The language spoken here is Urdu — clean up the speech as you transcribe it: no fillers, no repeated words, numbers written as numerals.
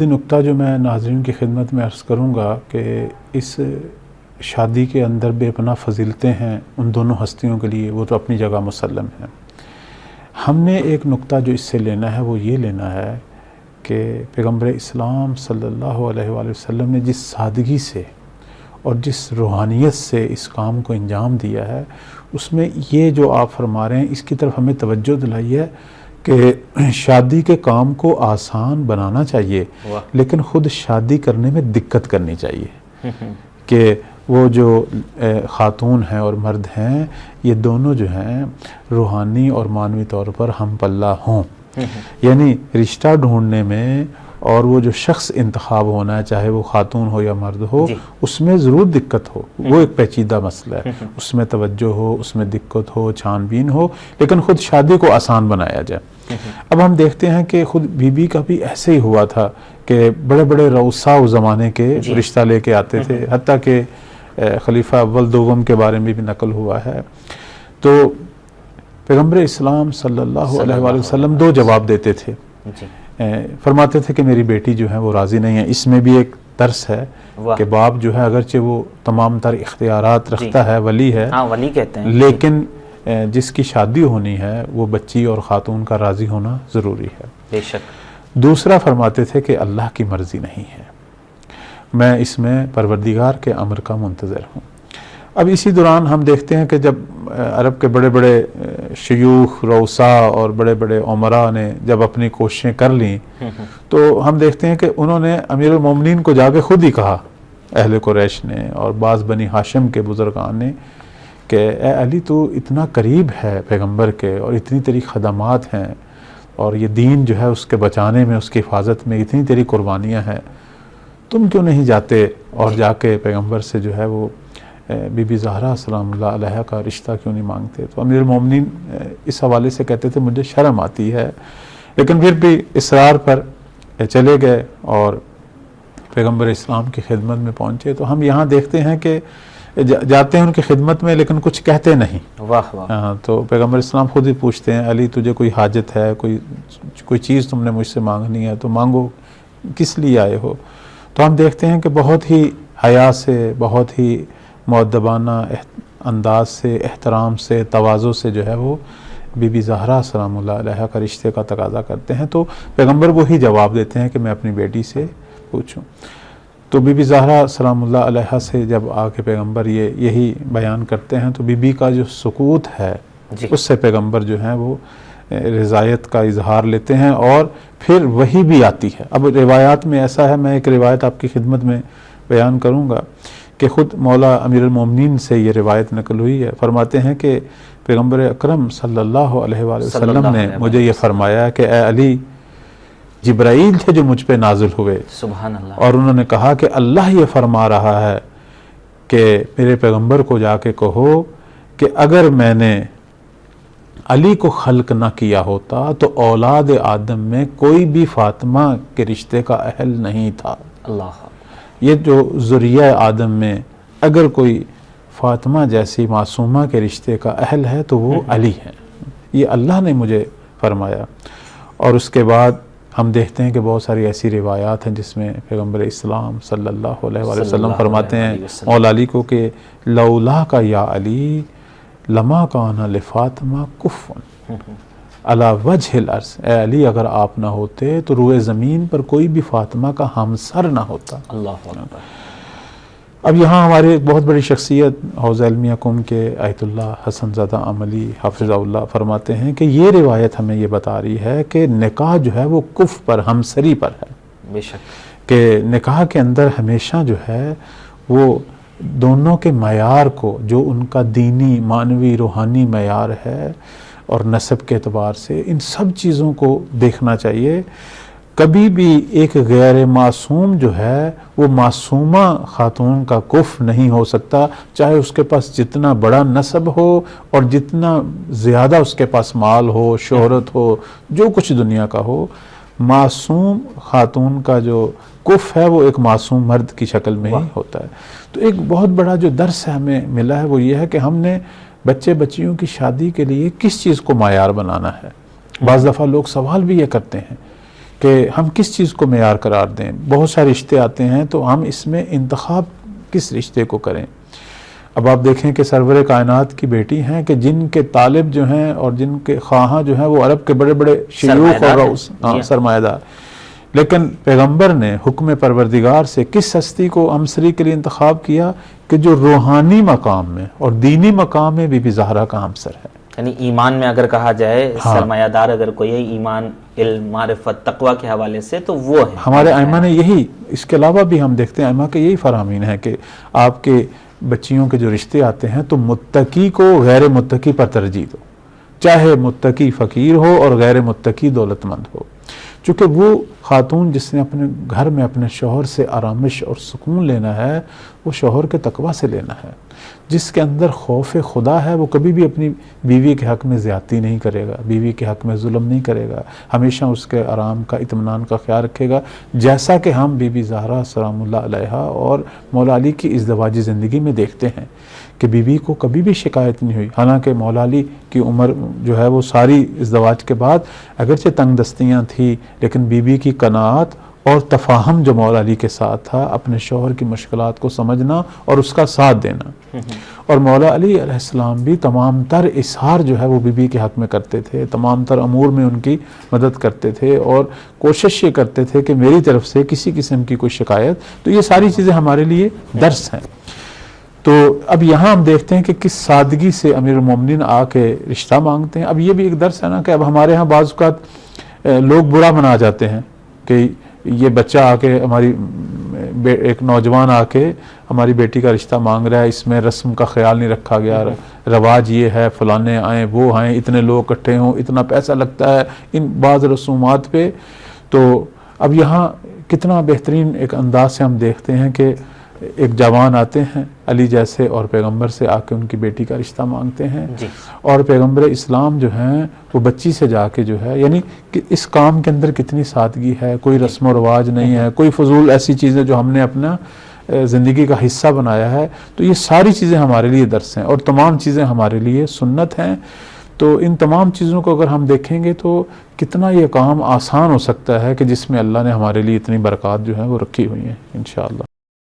نکتہ جو میں ناظرین کی خدمت میں عرض کروں گا کہ اس شادی کے اندر بے پناہ فضیلتیں ہیں ان دونوں ہستیوں کے لیے، وہ تو اپنی جگہ مسلم ہیں۔ ہم نے ایک نکتہ جو اس سے لینا ہے وہ یہ لینا ہے کہ پیغمبر اسلام صلی اللہ علیہ وآلہ وسلم نے جس سادگی سے اور جس روحانیت سے اس کام کو انجام دیا ہے، اس میں یہ جو آپ فرما رہے ہیں اس کی طرف ہمیں توجہ دلائی ہے کہ شادی کے کام کو آسان بنانا چاہیے، لیکن خود شادی کرنے میں دقت کرنی چاہیے کہ وہ جو خاتون ہیں اور مرد ہیں یہ دونوں جو ہیں روحانی اور معنوی طور پر ہم پلہ ہوں، یعنی رشتہ ڈھونڈنے میں اور وہ جو شخص انتخاب ہونا ہے چاہے وہ خاتون ہو یا مرد ہو اس میں ضرور دقت ہو، وہ ایک پیچیدہ مسئلہ ہے، اس میں توجہ ہو، اس میں دقت ہو، چھان بین ہو، لیکن خود شادی کو آسان بنایا جائے۔ اب ہم دیکھتے ہیں کہ خود بی بی کا بھی ایسے ہی ہوا تھا کہ بڑے بڑے رؤساء اس زمانے کے رشتہ لے کے آتے تھے، حتیٰ کہ خلیفہ اول دوم کے بارے میں بھی نقل ہوا ہے۔ تو پیغمبر اسلام صلی اللہ علیہ وآلہ وسلم دو جواب دیتے تھے، فرماتے تھے کہ میری بیٹی جو ہے وہ راضی نہیں ہے۔ اس میں بھی ایک درس ہے کہ باپ جو ہے اگرچہ وہ تمام تر اختیارات رکھتا ہے، ولی ہے، ولی کہتے ہیں، لیکن جس کی شادی ہونی ہے وہ بچی اور خاتون کا راضی ہونا ضروری ہے۔ بے شک۔ دوسرا فرماتے تھے کہ اللہ کی مرضی نہیں ہے، میں اس میں پروردگار کے امر کا منتظر ہوں۔ اب اسی دوران ہم دیکھتے ہیں کہ جب عرب کے بڑے بڑے شیوخ، رؤساء اور بڑے بڑے عمراء نے جب اپنی کوششیں کر لیں تو ہم دیکھتے ہیں کہ انہوں نے امیر المومنین کو جا کے خود ہی کہا، اہل قریش نے اور بعض بنی ہاشم کے بزرگان نے، کہ اے علی تو اتنا قریب ہے پیغمبر کے اور اتنی تیری خدمات ہیں اور یہ دین جو ہے اس کے بچانے میں، اس کی حفاظت میں اتنی تیری قربانیاں ہیں، تم کیوں نہیں جاتے اور جا کے پیغمبر سے جو ہے وہ بی بی زہرا سلام اللہ علیہ کا رشتہ کیوں نہیں مانگتے؟ تو امیر المومنین اس حوالے سے کہتے تھے مجھے شرم آتی ہے، لیکن پھر بھی اصرار پر چلے گئے اور پیغمبر اسلام کی خدمت میں پہنچے۔ تو ہم یہاں دیکھتے ہیں کہ جاتے ہیں ان کی خدمت میں لیکن کچھ کہتے نہیں۔ واہ واہ۔ تو پیغمبر اسلام خود ہی پوچھتے ہیں، علی تجھے کوئی حاجت ہے، کوئی چیز تم نے مجھ سے مانگنی ہے تو مانگو، کس لیے آئے ہو؟ تو ہم دیکھتے ہیں کہ بہت ہی حیا سے، بہت ہی مؤدبانہ انداز سے، احترام سے، تواضع سے جو ہے وہ بی بی زہرا سلام اللہ علیہ کا رشتے کا تقاضا کرتے ہیں۔ تو پیغمبر وہی جواب دیتے ہیں کہ میں اپنی بیٹی سے پوچھوں۔ تو بی بی زہرا سلام اللہ علیہ سے جب آ کے پیغمبر یہی بیان کرتے ہیں تو بی بی کا جو سکوت ہے اس سے پیغمبر جو ہیں وہ رضایت کا اظہار لیتے ہیں اور پھر وہی بھی آتی ہے۔ اب روایات میں ایسا ہے، میں ایک روایت آپ کی خدمت میں بیان کروں گا کہ خود مولا امیر المومنین سے یہ روایت نقل ہوئی ہے، فرماتے ہیں کہ پیغمبر اکرم صلی اللہ علیہ وآلہ وسلم نے مجھے یہ فرمایا کہ اے علی، جبرائیل تھے جو مجھ پہ نازل ہوئے، سبحان اللہ، اور انہوں نے کہا کہ اللہ یہ فرما رہا ہے کہ میرے پیغمبر کو جا کے کہو کہ اگر میں نے علی کو خلق نہ کیا ہوتا تو اولاد آدم میں کوئی بھی فاطمہ کے رشتے کا اہل نہیں تھا۔ اللہ، یہ جو ذریعہ آدم میں اگر کوئی فاطمہ جیسی معصومہ کے رشتے کا اہل ہے تو وہ علی ہے، یہ اللہ نے مجھے فرمایا۔ اور اس کے بعد ہم دیکھتے ہیں کہ بہت ساری ایسی روایات ہیں جس میں پیغمبر اسلام صلی اللہ علیہ وآلہ وسلم فرماتے ہیں مولا علی کو کہ لولا کا یا علی لما کان لفاطمہ کفن علی وجہ الارض، اے علی اگر آپ نہ ہوتے تو روئے زمین پر کوئی بھی فاطمہ کا ہمسر نہ ہوتا۔ اللہ اکبر۔ اب یہاں ہمارے ایک بہت بڑی شخصیت حوزہ علمیہ قم کے آیت اللہ حسن زادہ عملی حافظہ اللہ فرماتے ہیں کہ یہ روایت ہمیں یہ بتا رہی ہے کہ نکاح جو ہے وہ کف پر، ہمسری پر ہے، بے شک، کہ نکاح کے اندر ہمیشہ جو ہے وہ دونوں کے معیار کو، جو ان کا دینی، معنوی، روحانی معیار ہے اور نسب کے اعتبار سے، ان سب چیزوں کو دیکھنا چاہیے۔ کبھی بھی ایک غیر معصوم جو ہے وہ معصومہ خاتون کا کف نہیں ہو سکتا، چاہے اس کے پاس جتنا بڑا نسب ہو اور جتنا زیادہ اس کے پاس مال ہو، شہرت ہو، جو کچھ دنیا کا ہو، معصوم خاتون کا جو کف ہے وہ ایک معصوم مرد کی شکل میں ہی ہوتا ہے۔ تو ایک بہت بڑا جو درس ہمیں ملا ہے وہ یہ ہے کہ ہم نے بچے بچیوں کی شادی کے لیے کس چیز کو معیار بنانا ہے۔ بعض دفعہ لوگ سوال بھی یہ کرتے ہیں کہ ہم کس چیز کو معیار قرار دیں. بہت سارے رشتے آتے ہیں تو ہم اس میں انتخاب کس رشتے کو کریں. اب آپ دیکھیں کہ سرور کائنات کی بیٹی ہیں کہ جن کے طالب جو ہیں اور جن کے خواہاں جو ہیں وہ عرب کے بڑے بڑے شیوخ اور سرمایہ دار، لیکن پیغمبر نے حکم پروردگار سے کس ہستی کو ہمسری کے لیے انتخاب کیا کہ جو روحانی مقام میں اور دینی مقام میں بی بی زہرا کا ہمسر ہے. یعنی ایمان میں اگر کہا جائے سرمایہ دار اگر کوئی ہے ایمان علم معرفت تقوی کے حوالے سے تو وہ ہے. ہمارے ائمہ نے یہی، اس کے علاوہ بھی ہم دیکھتے ہیں ائمہ کے یہی فرامین ہے کہ آپ کے بچیوں کے جو رشتے آتے ہیں تو متقی کو غیر متقی پر ترجیح دو، چاہے متقی فقیر ہو اور غیر متقی دولت مند ہو. چونکہ وہ خاتون جس نے اپنے گھر میں اپنے شوہر سے آرامش اور سکون لینا ہے وہ شوہر کے تقوی سے لینا ہے. جس کے اندر خوف خدا ہے وہ کبھی بھی اپنی بیوی کے حق میں زیادتی نہیں کرے گا، بیوی کے حق میں ظلم نہیں کرے گا، ہمیشہ اس کے آرام کا اطمینان کا خیال رکھے گا، جیسا کہ ہم بی بی زہرا سلام اللہ علیہا اور مولا علی کی ازدواجی زندگی میں دیکھتے ہیں کہ بیوی کو کبھی بھی شکایت نہیں ہوئی. حالانکہ مولا علی کی عمر جو ہے وہ ساری ازدواج کے بعد اگرچہ تنگ دستیاں تھیں لیکن بیوی کی قناعت اور تفاہم جو مولا علی کے ساتھ تھا، اپنے شوہر کی مشکلات کو سمجھنا اور اس کا ساتھ دینا. اور مولا علی علیہ السلام بھی تمام تر اظہار جو ہے وہ بیوی کے حق میں کرتے تھے، تمام تر امور میں ان کی مدد کرتے تھے اور کوشش یہ کرتے تھے کہ میری طرف سے کسی قسم کی کوئی شکایت. تو یہ ساری چیزیں ہمارے لیے درس ہیں. تو اب یہاں ہم دیکھتے ہیں کہ کس سادگی سے امیر المومنین آ کے رشتہ مانگتے ہیں. اب یہ بھی ایک درس ہے نا کہ اب ہمارے ہاں بعض اوقات لوگ برا منا جاتے ہیں کہ یہ بچہ آ کے ہماری ایک نوجوان آ کے ہماری بیٹی کا رشتہ مانگ رہا ہے، اس میں رسم کا خیال نہیں رکھا گیا، رواج یہ ہے فلانے آئیں وہ آئیں، اتنے لوگ اکٹھے ہوں، اتنا پیسہ لگتا ہے ان بعض رسومات پہ. تو اب یہاں کتنا بہترین ایک انداز سے ہم دیکھتے ہیں کہ ایک جوان آتے ہیں علی جیسے اور پیغمبر سے آ کے ان کی بیٹی کا رشتہ مانگتے ہیں اور پیغمبر اسلام جو ہیں وہ بچی سے جا کے جو ہے، یعنی کہ اس کام کے اندر کتنی سادگی ہے، کوئی رسم و رواج نہیں ہے، کوئی فضول ایسی چیزیں جو ہم نے اپنا زندگی کا حصہ بنایا ہے. تو یہ ساری چیزیں ہمارے لیے درس ہیں اور تمام چیزیں ہمارے لیے سنت ہیں. تو ان تمام چیزوں کو اگر ہم دیکھیں گے تو کتنا یہ کام آسان ہو سکتا ہے کہ جس میں اللہ نے ہمارے لیے اتنی برکات جو ہیں وہ رکھی ہوئی ہیں انشاءاللہ.